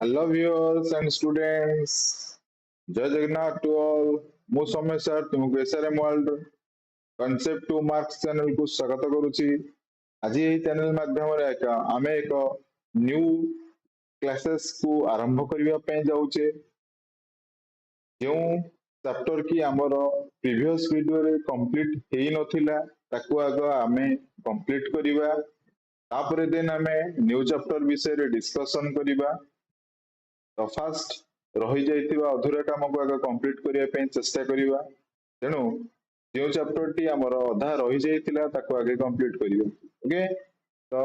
Hello viewers and students. जय Jagannath to all. मु Soumya sir तुमको SRM world concept to marks channel को स्वागत करुछि। आज यही चैनल माध्यम रे आमे एक न्यू क्लासेस को आरंभ करिया पे जाउछे। जो चैप्टर की हमर प्रीवियस वीडियो रे कंप्लीट हेई नथिला ताकू आगो आमे कंप्लीट करिवा। तापरे देन आमे न्यू चैप्टर विषय रे डिस्कशन करिवा। तो फास्ट रही जाइतिबा अधूरा काम को आगे कंप्लीट करिया पे चेष्टा करिवा। तेणु जो चैप्टर टी हमर अधा रही जाइतिला ताको आगे कंप्लीट करिवा। ओके, तो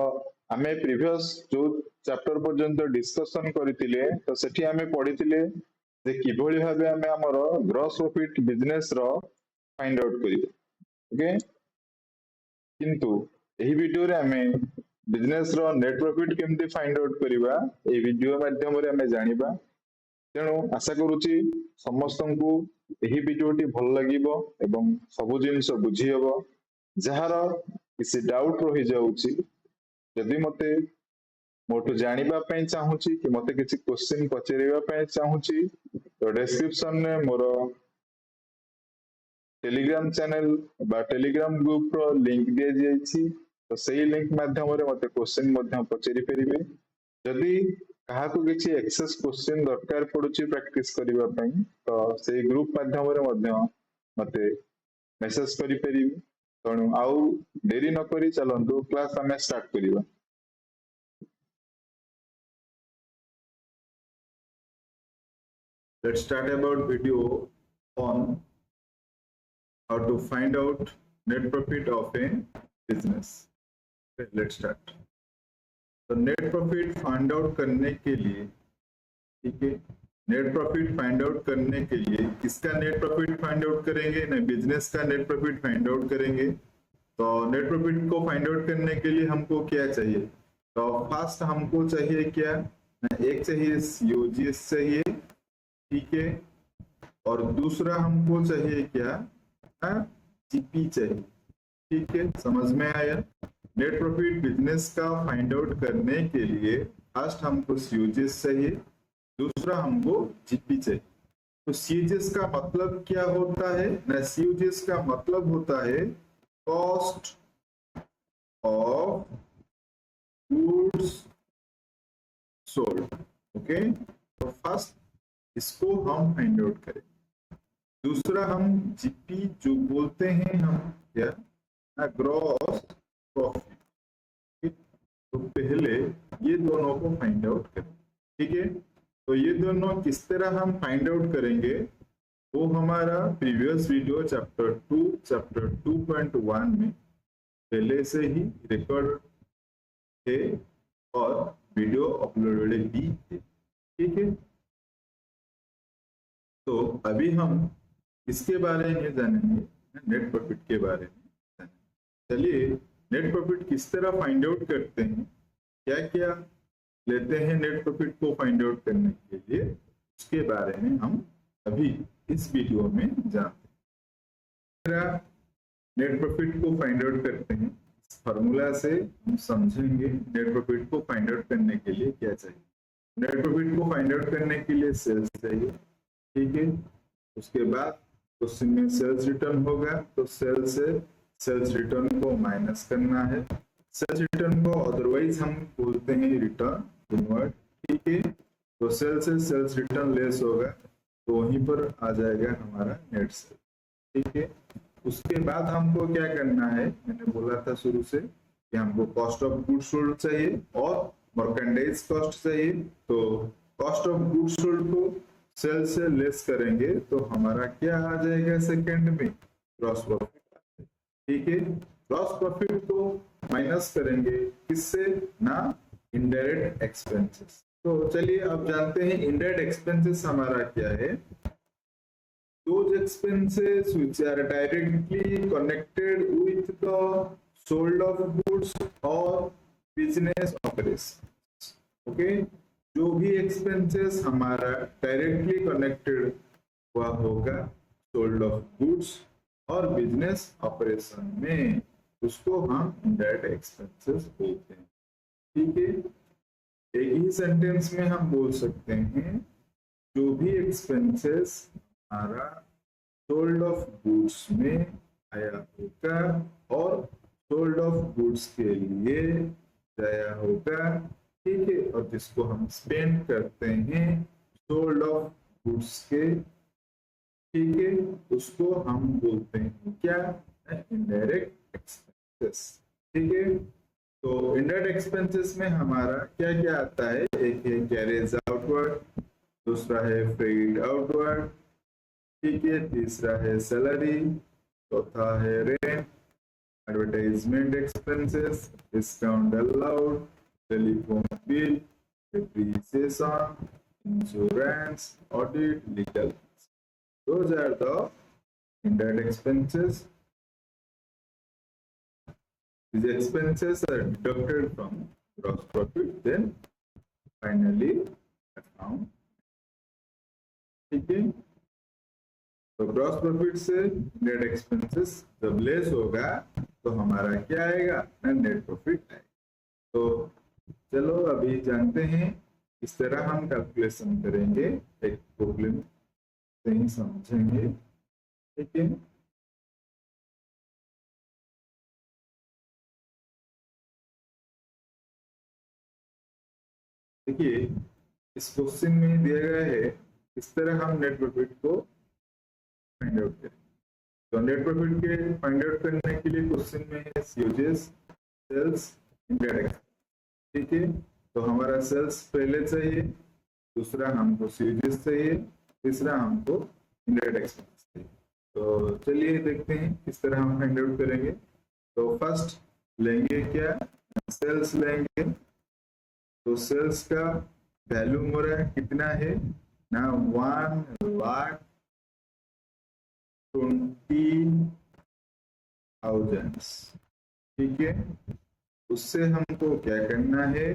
आमे प्रीवियस जो चैप्टर पर्यंत डिस्कशन करथिले तो सेठी आमे पढिथिले जे किभଳି भाबे आमे हमर ग्रॉस प्रॉफिट बिजनेस रो फाइंड आउट करिवा। ओके, किंतु एही वीडियो रे आमे बिजनेस रो नेट प्रॉफिट केमती फाइंड आउट करिवा ए वीडियो माध्यम रे आमे जानिबा। तेणु आशा करुछि समस्तंकु एही वीडियोटी भल लागिबो एवं सब जिनिस बुझी हबो। जहार किसी डाउट रही जाउछि यदि मते मोटू जानिबा पय चाहूछि कि मते किछि क्वेश्चन पचरेबा पय चाहूछि तो डिस्क्रिप्शन में मोर टेलीग्राम चैनल बा टेलीग्राम ग्रुप रो लिंक दे जाइछि। तो सही लिंक माध्यम रे मते क्वेश्चन मध्य पचरि परिबे। जदि काहाकू किछि एक्सेस क्वेश्चन दरकार पडुछि प्रैक्टिस करिबा पय तो सेही ग्रुप माध्यम रे मध्य मते मेसेज करि परिबे। तणु आउ देरी न करी चलंतु क्लास हमें स्टार्ट करिबा। Let's start about video on how to find out net profit of a business. Okay, let's start. तो नेट प्रॉफिट फाइंड आउट करने के लिए, ठीक है, नेट प्रॉफिट फाइंड आउट करने के लिए किसका नेट प्रॉफिट फाइंड आउट करेंगे? नहीं, बिजनेस का नेट प्रॉफिट फाइंड आउट करेंगे। तो नेट प्रॉफिट को फाइंड आउट करने के लिए हमको क्या चाहिए? तो फर्स्ट हमको चाहिए क्या? एक चाहिए सीओजीएस चाहिए, ठीक है, और दूसरा हमको चाहिए क्या? जीपी चाहिए, ठीक है। समझ में आया? नेट प्रॉफिट बिजनेस का फाइंड आउट करने के लिए फर्स्ट हमको सीओजीएस चाहिए, दूसरा हमको जीपी चाहिए। तो सीओजीएस का मतलब क्या होता है? ना, सीओजीएस का मतलब होता है cost of goods sold. Okay, तो फर्स्ट इसको हम फाइंड आउट करें। दूसरा हम जीपी जो बोलते हैं हम क्या? Gross profit. तो पहले ये दोनों को फाइंड आउट करें, ठीक है। तो ये दोनों किस तरह हम फाइंड आउट करेंगे वो हमारा प्रीवियस वीडियो चैप्टर 2.1 में पहले से ही रिकॉर्ड थे और वीडियो अपलोडेड भी थे, ठीक है। तो अभी हम इसके बारे में जानेंगे, नेट प्रॉफिट के बारे में जानेंगे। चलिए, नेट प्रॉफिट किस तरह फाइंड आउट करते हैं, क्या क्या लेते हैं नेट प्रॉफिट को फाइंड आउट करने के लिए, उसके बारे में हम अभी इस वीडियो में जानते हैं। नेट प्रॉफिट को फाइंड आउट करते हैं, इस फॉर्मूला से हम समझेंगे नेट प्रॉफिट को फाइंड आउट करने के लिए क्या चाहिए। नेट प्रॉफिट को फाइंड आउट करने के लिए सेल्स चाहिए, ठीक है। उसके बाद क्वेश्चन में सेल्स रिटर्न होगा, तो सेल से सेल्स रिटर्न को माइनस करना है। सेल्स रिटर्न को अदरवाइज हम बोलते हैं रिटर्न इनवर्ड, ठीक है। तो सेल से सेल्स रिटर्न लेस होगा तो वहीं पर आ जाएगा हमारा नेट सेल, ठीक है। उसके बाद हमको क्या करना है? मैंने बोला था शुरू से कि हमको कॉस्ट ऑफ गुड्स सोल्ड चाहिए और मर्केंडाइज कॉस्ट चाहिए। तो कॉस्ट ऑफ गुड्स सोल्ड को सेल से लेस करेंगे तो हमारा क्या आ जाएगा? सेकंड में ग्रॉस प्रॉफिट, ठीक है। ग्रॉस प्रॉफिट को माइनस करेंगे किससे? ना, इनडायरेक्ट एक्सपेंसेस। तो चलिए अब जानते हैं इनडायरेक्ट एक्सपेंसेस हमारा क्या है। those expenses which are directly connected with the sold of goods or business operations। okay, जो भी एक्सपेंसेस हमारा डायरेक्टली कनेक्टेड हुआ होगा सोल्ड ऑफ गुड्स और बिजनेस ऑपरेशन में, उसको हम इनडायरेक्ट एक्सपेंसेस बोलते हैं, ठीक है। एक ही सेंटेंस में हम बोल सकते हैं जो भी एक्सपेंसेस हमारा सोल्ड ऑफ गुड्स में आया होगा और सोल्ड ऑफ गुड्स के लिए जाया होगा, ठीक है, और जिसको हम स्पेंड करते हैं सोल्ड ऑफ गुड्स के, ठीक है, उसको हम बोलते हैं क्या, इनडायरेक्ट एक्सपेंसेस, ठीक है। तो इनडायरेक्ट एक्सपेंसेस में हमारा क्या क्या आता है, एक है कैरेज आउटवर्ड, दूसरा है फ्रेट आउटवर्ड, ठीक है, तीसरा है सैलरी, चौथा है rent, advertisement expenses, discount allowed, telephone bill, depreciation, insurance, audit, legal. Those are the indirect expenses. These expenses are deducted from gross profit, then finally account, ठीक है। तो ग्रॉस प्रॉफिट से नेट एक्सपेंसेस जब less होगा तो हमारा क्या आएगा, नेट प्रॉफिट आएगा। तो चलो अभी जानते हैं इस तरह हम कैलकुलेशन करेंगे, एक प्रॉब्लम से ही समझेंगे, ठीक है। देखिए इस क्वेश्चन में दिया गया है इस तरह हम नेट प्रॉफिट को फाइंड आउट करें। तो नेट प्रॉफिट के फाइंड आउट करने के लिए क्वेश्चन में है यूजेस, सेल्स, इनडायरेक्ट, ठीक है। तो हमारा सेल्स पहले चाहिए, दूसरा हमको यूजेस चाहिए, तीसरा हमको इनडायरेक्ट एक्सपेंस चाहिए। तो चलिए देखते हैं किस तरह हम फाइंड आउट करेंगे। तो फर्स्ट लेंगे क्या, सेल्स लेंगे। तो सेल्स का वैल्यू हो रहा है कितना है ना, 1,20,000, ठीक है। उससे हमको क्या करना है,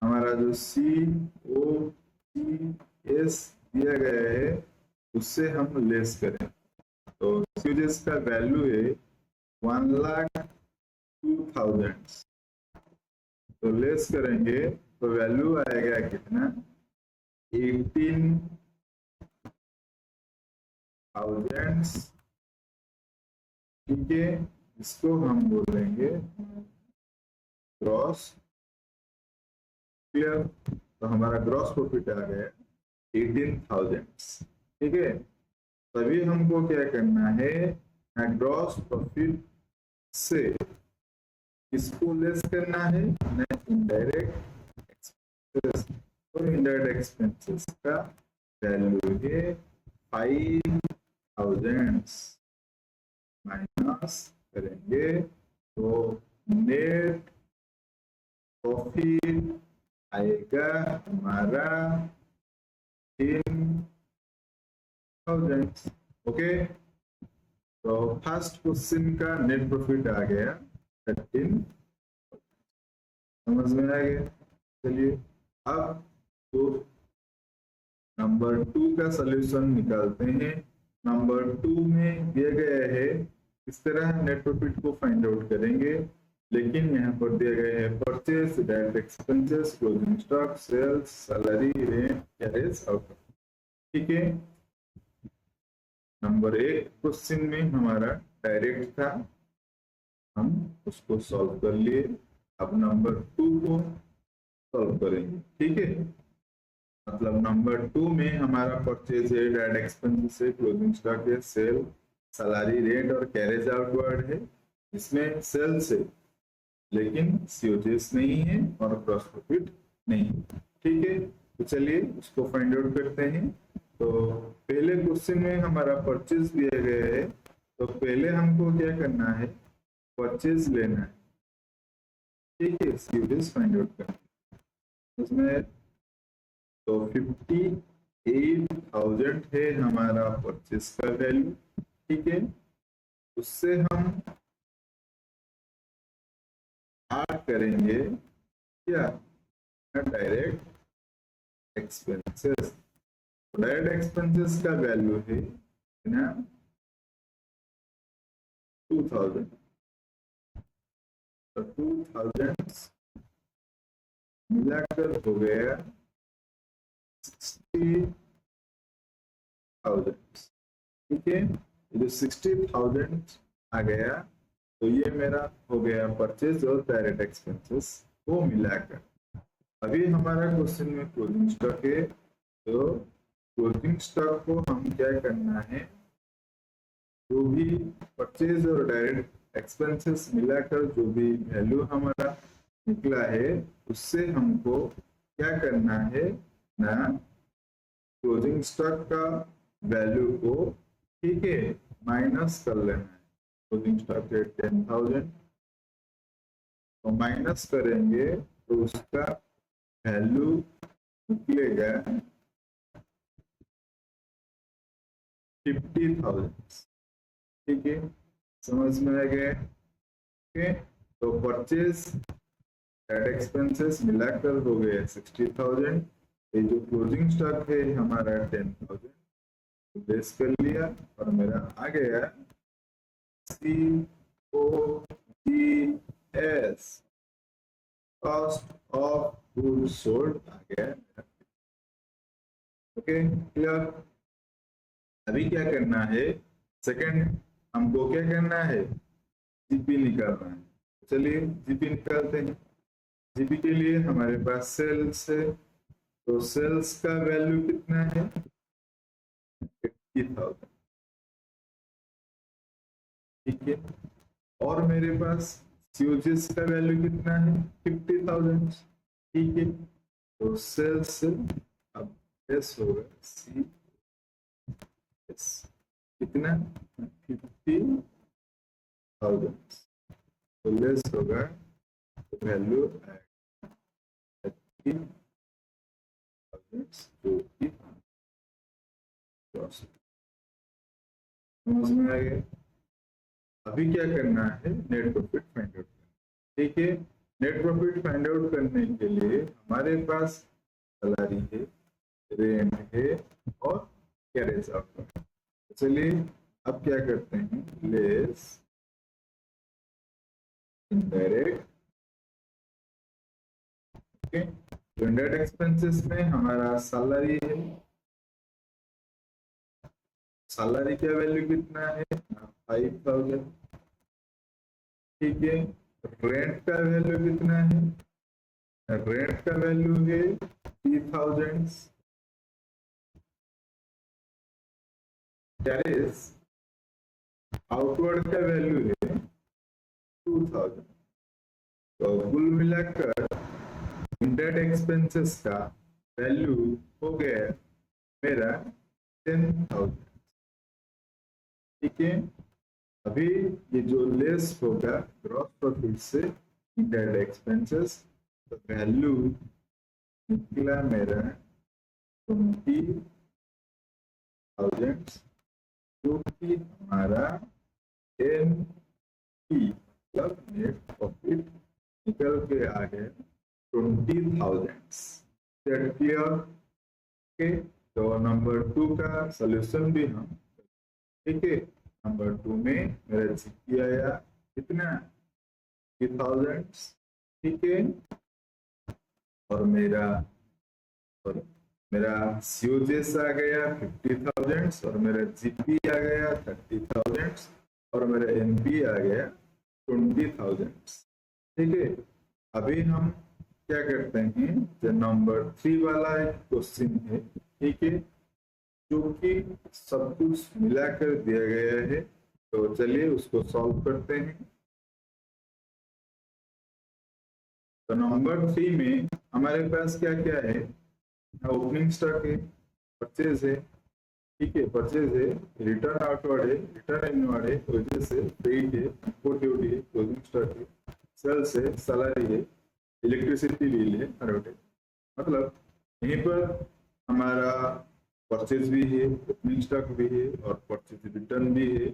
हमारा जो COGS दिया गया है उससे हम लेस करें। तो COGS का वैल्यू है 1,02,000, तो लेस करेंगे तो वैल्यू आएगा कितना, 18,000, ठीक है। इसको हम बोलेंगे ग्रॉस, क्लियर। तो हमारा ग्रॉस प्रॉफिट आ गया 18,000, ठीक है। तभी हमको क्या करना है, ग्रॉस प्रॉफिट से किसको लेस करना है, इनडायरेक्ट एक्सपेंसेस। तो इनडायरेक्ट एक्सपेंसेस का वैल्यू है 5,000, माइनस करेंगे तो नेट प्रॉफिट आएगा हमारा 10,000, ओके। तो फर्स्ट क्वेश्चन का नेट प्रॉफिट आ गया 13, समझ में आ गया। चलिए अब तो नंबर 2 का सॉल्यूशन निकालते हैं। नंबर 2 में दिया गया है इस तरह नेट प्रॉफिट को फाइंड आउट करेंगे, लेकिन यहाँ पर दिया गया है purchase, direct expenses, closing stock, sales, salary, rent, carriage out, ठीक है। नंबर 1 क्वेश्चन में हमारा डायरेक्ट था, हम उसको सॉल्व कर लिए। अब नंबर 2 को सॉल्व करेंगे, ठीक है। मतलब नंबर 2 में हमारा परचेज है, डायरेक्ट एक्सपेंसेस है, क्लोजिंग स्टॉक है, सेल, सैलरी, रेंट और कैरेज आउटवर्ड है। इसमें सेल्स है लेकिन सीओजीएस नहीं है और ग्रॉस प्रॉफिट नहीं, ठीक है। तो चलिए उसको फाइंड आउट करते हैं। तो पहले क्वेश्चन में हमारा परचेज दिया गया है, तो पहले हमको क्या करना है, परचेज लेना है, ठीक है, सीओजीएस फाइंड आउट करना है। उसमें तो 58,000 है हमारा परचेज का वैल्यू, ठीक है। उससे हम ऐड करेंगे क्या, डायरेक्ट एक्सपेंसेस। डायरेक्ट एक्सपेंसेस का वैल्यू है ना 2,000, तो 2,000 मिलाकर हो गया 60,000। ठीक है, जो 60,000 आ गया तो ये मेरा हो गया परचेज और डायरेक्ट एक्सपेंसेस को मिलाकर। अभी हमारा क्वेश्चन में क्लोजिंग स्टॉक है, तो क्लोजिंग स्टॉक को हम क्या करना है, जो भी परचेज और डायरेक्ट एक्सपेंसेस मिलाकर जो भी वैल्यू हमारा निकला है उससे हमको क्या करना है ना, क्लोजिंग स्टॉक का वैल्यू को, ठीक है, माइनस कर लेना है। क्लोजिंग स्टॉक है 10,000, तो माइनस करेंगे तो उसका वैल्यू निकलेगा 50,000। ठीक है, समझ में आ गया? ओके, तो परचेज एंड एक्सपेंसेस मिलाकर हो गए 60,000। ये जो क्लोजिंग स्टॉक है हमारा 10,000 बेस कर लिया और मेरा आ गया COGS, cost of goods sold आ गया। Okay, clear? अभी क्या करना है, सेकंड हमको क्या करना है, जीपी निकालना है। चलिए जीपी निकालते हैं। जीपी के लिए हमारे पास सेल्स है, तो सेल्स का वैल्यू कितना है, 80,000। ठीक है, और मेरे पास COGS का वैल्यू कितना है, 50,000। ठीक है, तो सेल्स अब एस होगा CS कितना, 50,000, तो लेस होगा वैल्यू जो कि समझ में आ गया? अभी क्या करना है, नेट प्रॉफिट फाइंड आउट करना। ठीक है, नेट प्रॉफिट फाइंड आउट करने के लिए हमारे पास सैलरी है, रेंट है और कैरेज आउट। चलिए अब क्या करते हैं, लेस इनडायरेक्ट। ओके, तो इनडायरेक्ट एक्सपेंसेस में हमारा सैलरी है, सैलरी का वैल्यू कितना है, 5,000। ठीक है, रेंट का वैल्यू कितना है, रेंट का वैल्यू है 3,000। कैरेज आउटवर्ड का वैल्यू है 2,000। तो कुल मिलाकर इनडायरेक्ट एक्सपेंसेस का वैल्यू हो गया मेरा 10,000। ठीक है, अभी ये जो लेस होगा ग्रॉस प्रॉफिट से इनडायरेक्ट एक्सपेंसेस, तो वैल्यू निकला मेरा 20,000, जो कि हमारा NP मतलब नेट प्रॉफिट निकल के आ गया 20,000। क्लियर? ओके, तो नंबर 2 का सॉल्यूशन भी हम, ठीक है, नंबर 2 में मेरा जीपी आया कितना, 3,000। ठीक है, और मेरा COGS आ गया 50,000 और मेरा जीपी आ गया 30,000 और मेरा एनपी आ गया 20,000। ठीक है, अभी हम क्या करते हैं, जो नंबर 3 वाला एक क्वेश्चन है, ठीक है, जो कि सब कुछ मिलाकर दिया गया है, तो चलिए उसको सॉल्व करते हैं। तो नंबर 3 में हमारे पास क्या क्या है, ओपनिंग स्टॉक है, परचेज है, ठीक है, परचेज है, रिटर्न आउटवर्ड है, रिटर्न इनवर्ड है, वेजेस है, पेड है, इंपोर्ट ड्यूटी है, क्लोजिंग स्टॉक है, सेल्स है, सैलरी है, इलेक्ट्रिसिटी बिल है, एडवर्टाइज। मतलब यहीं पर हमारा परचेज भी है, ओपनिंग स्टॉक भी है और परचेज रिटर्न भी है,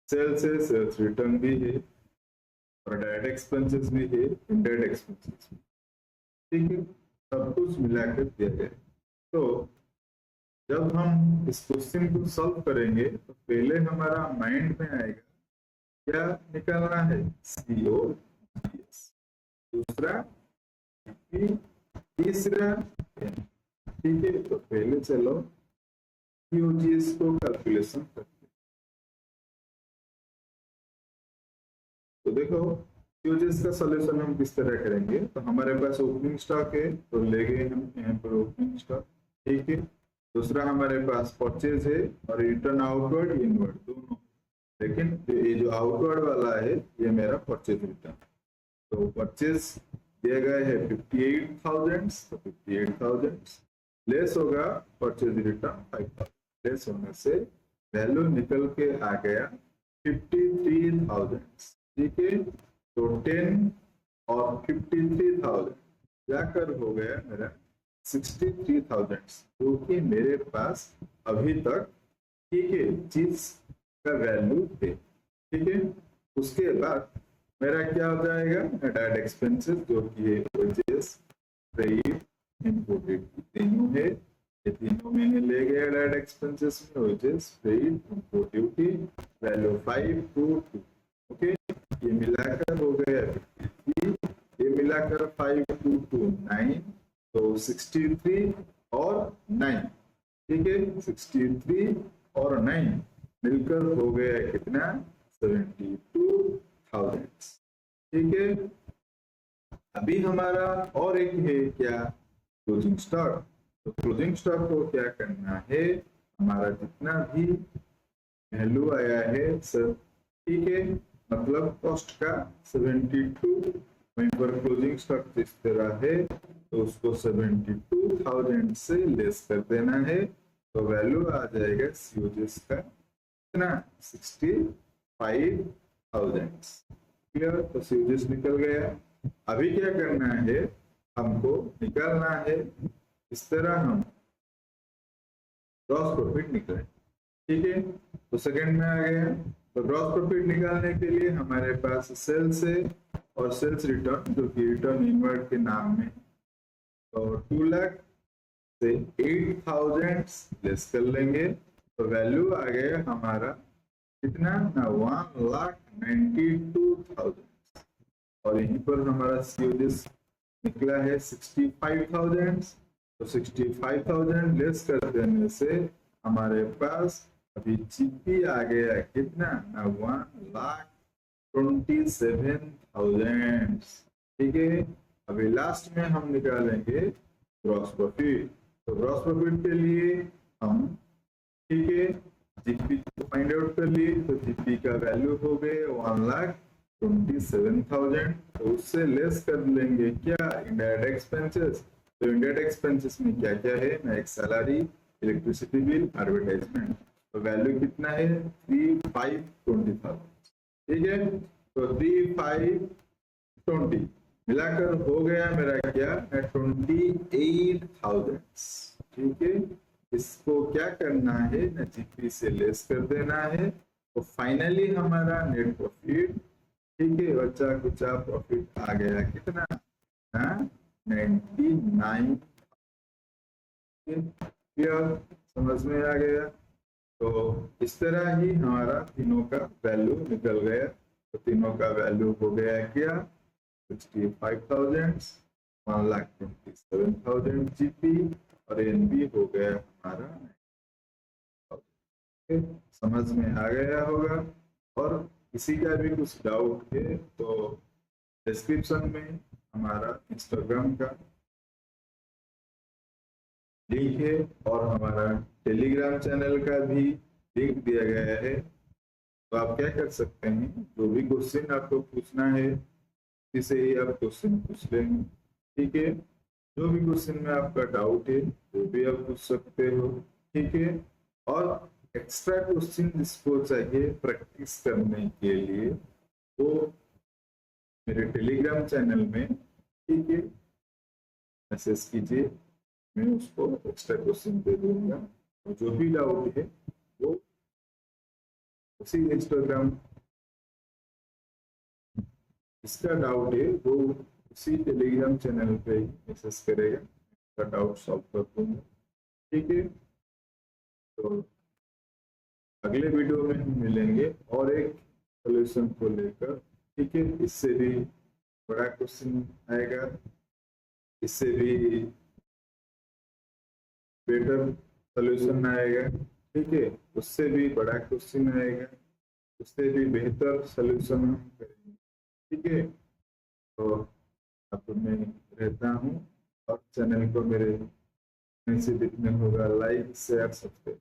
सेल्स है, सेल्स रिटर्न भी है और डायरेक्ट एक्सपेंसेस भी है, इनडायरेक्ट एक्सपेंसेस भी। ठीक है, सब कुछ मिलाकर दिया गया है। तो जब हम इस क्वेश्चन को सॉल्व करेंगे तो पहले हमारा माइंड में आएगा क्या निकालना है, COGS, दूसरा तीसरा n, ठीक है। तो पहले चलो यूजीएस को कैलकुलेशन करते हैं। तो देखो यूजीएस का सॉल्यूशन हम किस तरह करेंगे। तो हमारे पास ओपनिंग स्टॉक है, तो ले गए हम यहाँ पर ओपनिंग स्टॉक, ठीक है। दूसरा हमारे पास परचेज है और रिटर्न आउटवर्ड इनवर्ड दोनों, लेकिन ये जो आउटवर्ड वाला है ये मेरा परचेज रिटर्न। तो परचेज दिए गए है 58,000, तो 58,000 लेस होगा परचेज रिटर्न 5,000, लेस होने से वैल्यू निकल के आ गया 53,000, ठीक है। तो 10 और 53,000 जाकर हो गया मेरा 63,000, जो कि मेरे पास अभी तक, ठीक है, चीज का वैल्यू है, ठीक है। उसके बाद मेरा क्या हो जाएगा, डायरेक्ट एक्सपेंसेस, जो कि वेजेस, फ्रेट, इंपोर्टेड तीनों है। ये तीनों मैंने ले गया डायरेक्ट एक्सपेंसेस में, wages, freight, import duty, value 522, okay. ये मिलाकर हो गया 53, ये मिलाकर 522 9, तो 63 और 9, ठीक है। 63 और 9 मिलकर हो गया कितना, 72,000, ठीक है। अभी हमारा और एक है क्या, क्लोजिंग स्टॉक। तो क्लोजिंग स्टॉक को क्या करना है, हमारा जितना भी वैल्यू आया है सब, ठीक है, मतलब कॉस्ट का 72, वहीं पर क्लोजिंग स्टॉक जिस तरह है तो उसको 72,000 से लेस कर देना है, तो वैल्यू आ जाएगा सीओजीएस का कितना, 65,000, क्लियर। तो सीओजीएस निकल गया। अभी क्या करना है, हमको निकालना है इस तरह हम ग्रॉस प्रॉफिट निकले, ठीक है। तो सेकंड में आ गया। तो ग्रॉस प्रॉफिट निकालने के लिए हमारे पास सेल्स है और सेल्स रिटर्न, जो कि रिटर्न इनवर्ड के नाम में, तो 2 लाख से 8,000 लेस कर लेंगे, तो वैल्यू आ गया हमारा कितना ना, 1,92,000, और यहीं पर हमारा सीओजीएस निकला है 65,000। तो 65,000 लेस कर देने से हमारे पास अभी जीपी आ गया कितना ना, 1,27,000, ठीक है। अभी लास्ट में हम निकालेंगे ग्रॉस प्रॉफिट। तो ग्रॉस प्रॉफिट के लिए हम, ठीक है, जीपी को फाइंड आउट कर लिए। तो जीपी का वैल्यू हो गए 1,27,000, तो उससे लेस कर लेंगे क्या, इनडायरेक्ट एक्सपेंसेस। तो इनडायरेक्ट एक्सपेंसेस में क्या क्या है ना, एक सैलरी, इलेक्ट्रिसिटी बिल, एडवर्टाइजमेंट। तो वैल्यू कितना है, 3,520,000, ठीक है। तो 3,520 मिलाकर हो गया मेरा क्या, 28,000, ठीक है। इसको क्या करना है ना, जीपी से लेस कर देना है, तो फाइनली हमारा नेट प्रॉफिट, ठीक है, बचा कुचा प्रॉफिट आ गया कितना, 99, क्लियर, समझ में आ गया। तो इस तरह ही हमारा तीनों का वैल्यू निकल गया। तो तीनों का वैल्यू हो गया क्या, 65,000, 1,27,000 जीपी, और एनबी हो गया हमारा, समझ में आ गया होगा। और किसी का भी कुछ डाउट है तो डिस्क्रिप्शन में हमारा इंस्टाग्राम का लिंक है और हमारा टेलीग्राम चैनल का भी लिंक दिया गया है। तो आप क्या कर सकते हैं, जो भी क्वेश्चन आपको पूछना है किसी से ही आप क्वेश्चन पूछ लेंगे, ठीक है। जो भी क्वेश्चन में आपका डाउट है वो भी आप पूछ सकते हो, ठीक है। और एक्स्ट्रा क्वेश्चन जिसको चाहिए प्रैक्टिस करने के लिए वो मेरे टेलीग्राम चैनल में, ठीक है, मैसेज कीजिए, मैं उसको एक्स्ट्रा क्वेश्चन दे दूंगा। और जो भी डाउट है वो उसी इंस्टाग्राम, इसका डाउट है वो उसी टेलीग्राम चैनल पे मैसेज करेगा, उसका डाउट सॉल्व कर दूंगा, ठीक है। तो अगले वीडियो में हम मिलेंगे और एक सॉल्यूशन को लेकर, ठीक है। इससे भी बड़ा क्वेश्चन आएगा। इससे भी बेटर सोल्यूशन आएगा, ठीक है, उससे भी बड़ा क्वेश्चन आएगा, उससे भी बेहतर सोल्यूशन हम करेंगे, ठीक है। तो अब मैं रहता हूँ, और चैनल को मेरे से दिखने होगा लाइक शेयर सब्सक्राइब।